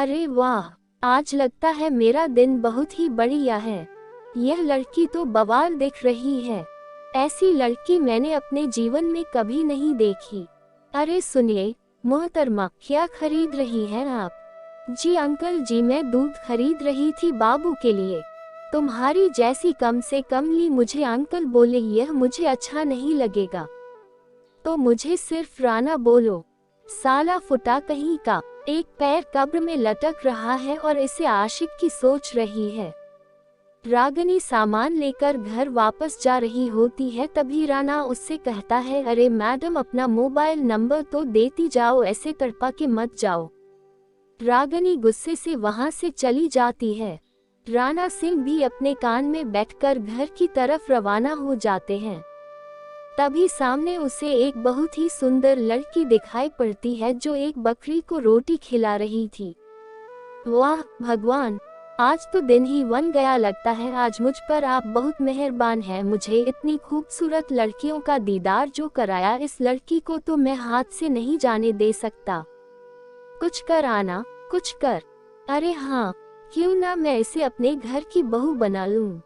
अरे वाह, आज लगता है मेरा दिन बहुत ही बढ़िया है। यह लड़की तो बवाल दिख रही है। ऐसी लड़की मैंने अपने जीवन में कभी नहीं देखी। अरे सुनिए मोहतरमा, क्या खरीद रही हैं आप? जी अंकल जी, मैं दूध खरीद रही थी बाबू के लिए। तुम्हारी जैसी कम से कम ली मुझे अंकल बोले, यह मुझे अच्छा नहीं लगेगा। तो मुझे सिर्फ राना बोलो। साला फुटा कहीं का, एक पैर कब्र में लटक रहा है और इसे आशिक की सोच रही है। रागनी सामान लेकर घर वापस जा रही होती है, तभी राना उससे कहता है, अरे मैडम अपना मोबाइल नंबर तो देती जाओ, ऐसे तड़पा के मत जाओ। रागनी गुस्से से वहां से चली जाती है। राणा सिंह भी अपने कान में बैठकर घर की तरफ रवाना हो जाते हैं। तभी सामने उसे एक बहुत ही सुंदर लड़की दिखाई पड़ती है जो एक बकरी को रोटी खिला रही थी। वाह भगवान, आज तो दिन ही बन गया लगता है। आज मुझ पर आप बहुत मेहरबान हैं, मुझे इतनी खूबसूरत लड़कियों का दीदार जो कराया। इस लड़की को तो मैं हाथ से नहीं जाने दे सकता। कुछ कर आना, कुछ कर। अरे हाँ, क्यों ना मैं इसे अपने घर की बहू बना लूं।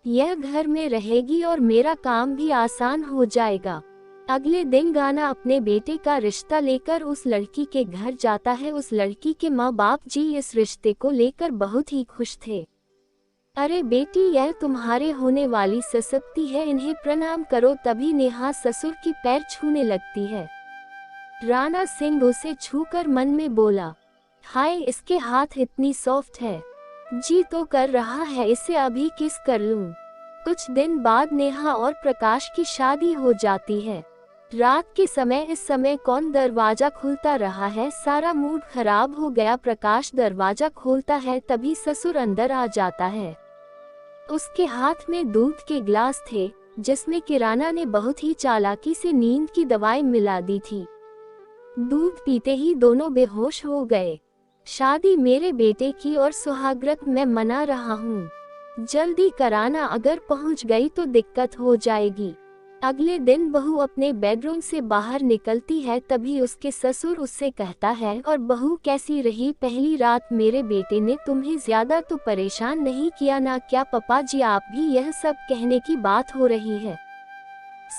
यह घर में रहेगी और मेरा काम भी आसान हो जाएगा। अगले दिन गाना अपने बेटे का रिश्ता लेकर उस लड़की के घर जाता है। उस लड़की के माँ बाप जी इस रिश्ते को लेकर बहुत ही खुश थे। अरे बेटी, यह तुम्हारे होने वाली ससुरती है, इन्हें प्रणाम करो। तभी नेहा ससुर की पैर छूने लगती है। राणा सिंह उसे छूकर मन में बोला, हाय इसके हाथ इतनी सॉफ्ट है। जी तो कर रहा है, इसे अभी किस कर लूं। कुछ दिन बाद नेहा और प्रकाश की शादी हो जाती है। रात के समय इस समय कौन दरवाजा खुलता रहा है, सारा मूड खराब हो गया। प्रकाश दरवाजा खोलता है, तभी ससुर अंदर आ जाता है। उसके हाथ में दूध के गिलास थे जिसमें किराना ने बहुत ही चालाकी से नींद की दवाई मिला दी थी। दूध पीते ही दोनों बेहोश हो गए। शादी मेरे बेटे की और सुहागरात मैं मना रहा हूँ। जल्दी कराना, अगर पहुँच गई तो दिक्कत हो जाएगी। अगले दिन बहू अपने बेडरूम से बाहर निकलती है, तभी उसके ससुर उससे कहता है, और बहू कैसी रही पहली रात? मेरे बेटे ने तुम्हें ज्यादा तो परेशान नहीं किया ना? क्या पापा जी आप भी यह सब कहने की बात हो रही है?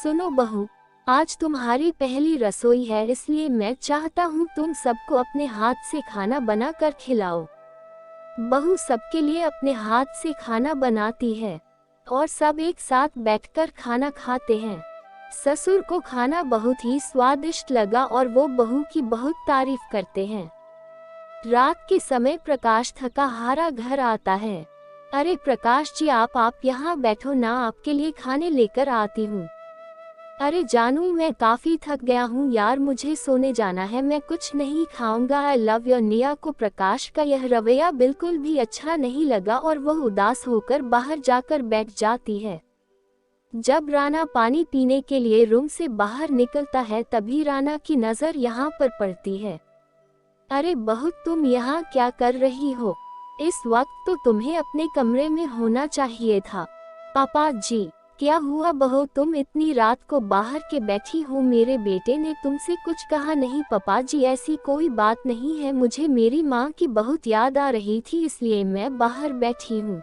सुनो बहू, आज तुम्हारी पहली रसोई है, इसलिए मैं चाहता हूँ तुम सबको अपने हाथ से खाना बना कर खिलाओ। बहू सबके लिए अपने हाथ से खाना बनाती है और सब एक साथ बैठकर खाना खाते हैं। ससुर को खाना बहुत ही स्वादिष्ट लगा और वो बहू की बहुत तारीफ करते हैं। रात के समय प्रकाश थका हारा घर आता है। अरे प्रकाश जी, आप यहाँ बैठो ना, आपके लिए खाने लेकर आती हूँ। अरे जानू, मैं काफी थक गया हूँ यार, मुझे सोने जाना है, मैं कुछ नहीं खाऊंगा। I love your. निया को प्रकाश का यह रवैया बिल्कुल भी अच्छा नहीं लगा और वह उदास होकर बाहर जाकर बैठ जाती है। जब राणा पानी पीने के लिए रूम से बाहर निकलता है, तभी राणा की नजर यहाँ पर पड़ती है। अरे बहू, तुम यहाँ क्या कर रही हो? इस वक्त तो तुम्हें अपने कमरे में होना चाहिए था। पापा जी, क्या हुआ बहू, तुम इतनी रात को बाहर के बैठी हो? मेरे बेटे ने तुमसे कुछ कहा नहीं? पापा जी ऐसी कोई बात नहीं है, मुझे मेरी माँ की बहुत याद आ रही थी, इसलिए मैं बाहर बैठी हूँ।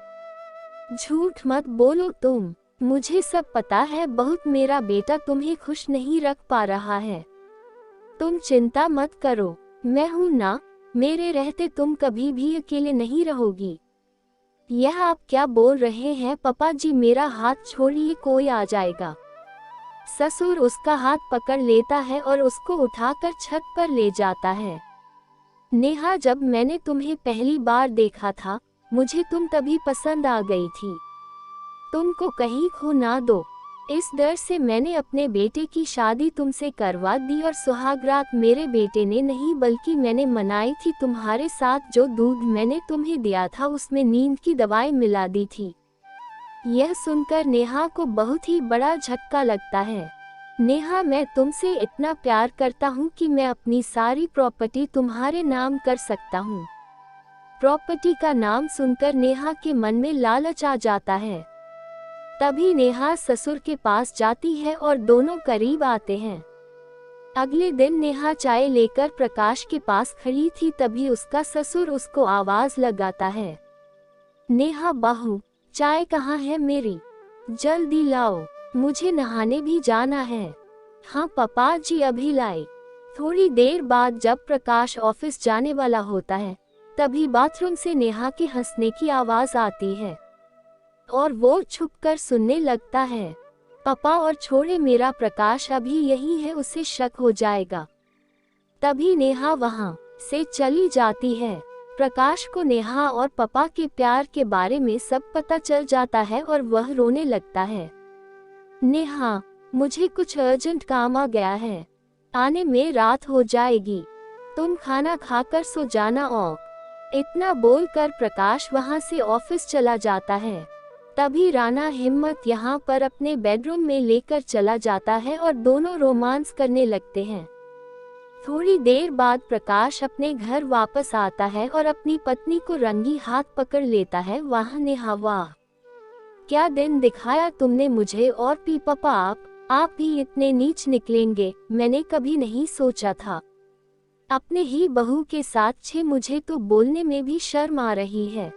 झूठ मत बोलो तुम, मुझे सब पता है। बहुत मेरा बेटा तुम्हें खुश नहीं रख पा रहा है। तुम चिंता मत करो, मैं हूँ ना, मेरे रहते तुम कभी भी अकेले नहीं रहोगी। यह आप क्या बोल रहे हैं पापा जी? मेरा हाथ छोड़िए, कोई आ जाएगा। ससुर उसका हाथ पकड़ लेता है और उसको उठाकर छत पर ले जाता है। नेहा, जब मैंने तुम्हें पहली बार देखा था, मुझे तुम तभी पसंद आ गई थी। तुमको कहीं खो ना दो, इस डर से मैंने अपने बेटे की शादी तुमसे करवा दी और सुहागरात मेरे बेटे ने नहीं बल्कि मैंने मनाई थी तुम्हारे साथ। जो दूध मैंने तुम्हें दिया था उसमें नींद की दवाई मिला दी थी। यह सुनकर नेहा को बहुत ही बड़ा झटका लगता है। नेहा, मैं तुमसे इतना प्यार करता हूँ कि मैं अपनी सारी प्रॉपर्टी तुम्हारे नाम कर सकता हूँ। प्रॉपर्टी का नाम सुनकर नेहा के मन में लालच आ जाता है। तभी नेहा ससुर के पास जाती है और दोनों करीब आते हैं। अगले दिन नेहा चाय लेकर प्रकाश के पास खड़ी थी, तभी उसका ससुर उसको आवाज लगाता है, नेहा बहू, चाय कहाँ है मेरी, जल्दी लाओ, मुझे नहाने भी जाना है। हाँ पापा जी अभी लाए। थोड़ी देर बाद जब प्रकाश ऑफिस जाने वाला होता है, तभी बाथरूम से नेहा के हंसने की आवाज आती है और वो छुपकर सुनने लगता है। पापा और छोड़े, मेरा प्रकाश अभी यही है, उसे शक हो जाएगा। तभी नेहा वहां से चली जाती है। प्रकाश को नेहा और पापा के प्यार के बारे में सब पता चल जाता है और वह रोने लगता है। नेहा, मुझे कुछ अर्जेंट काम आ गया है, आने में रात हो जाएगी, तुम खाना खाकर सो जाना। और इतना बोलकर प्रकाश वहां से ऑफिस चला जाता है। तभी राणा हिम्मत यहाँ पर अपने बेडरूम में लेकर चला जाता है और दोनों रोमांस करने लगते हैं। थोड़ी देर बाद प्रकाश अपने घर वापस आता है और अपनी पत्नी को रंगी हाथ पकड़ लेता है। वहाँ नेहा, वाह क्या दिन दिखाया तुमने मुझे, और पापा आप भी इतने नीच निकलेंगे, मैंने कभी नहीं सोचा था। अपने ही बहू के साथ छे, मुझे तो बोलने में भी शर्म आ रही है।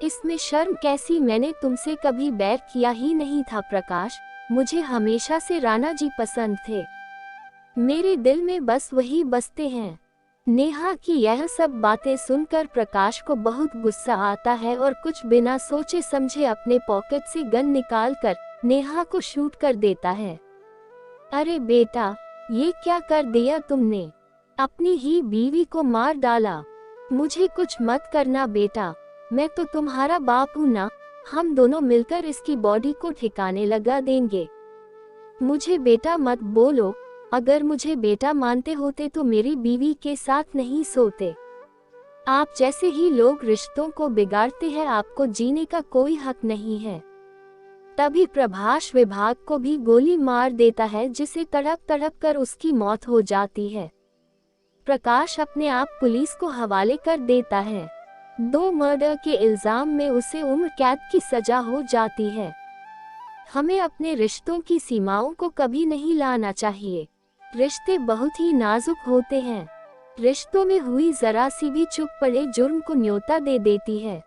इसमें शर्म कैसी, मैंने तुमसे कभी बैर किया ही नहीं था प्रकाश, मुझे हमेशा से राणा जी पसंद थे, मेरे दिल में बस वही बसते हैं। नेहा की यह सब बातें सुनकर प्रकाश को बहुत गुस्सा आता है और कुछ बिना सोचे समझे अपने पॉकेट से गन निकालकर नेहा को शूट कर देता है। अरे बेटा, ये क्या कर दिया तुमने, अपनी ही बीवी को मार डाला। मुझे कुछ मत करना बेटा, मैं तो तुम्हारा बाप हूँ ना, हम दोनों मिलकर इसकी बॉडी को ठिकाने लगा देंगे। मुझे बेटा मत बोलो, अगर मुझे बेटा मानते होते तो मेरी बीवी के साथ नहीं सोते। आप जैसे ही लोग रिश्तों को बिगाड़ते हैं, आपको जीने का कोई हक नहीं है। तभी प्रभास विभाग को भी गोली मार देता है, जिसे तड़प तड़प कर उसकी मौत हो जाती है। प्रकाश अपने आप पुलिस को हवाले कर देता है। 2 मर्डर के इल्जाम में उसे उम्र कैद की सजा हो जाती है। हमें अपने रिश्तों की सीमाओं को कभी नहीं लाना चाहिए। रिश्ते बहुत ही नाजुक होते हैं। रिश्तों में हुई जरा सी भी चूक पड़े जुर्म को न्योता दे देती है।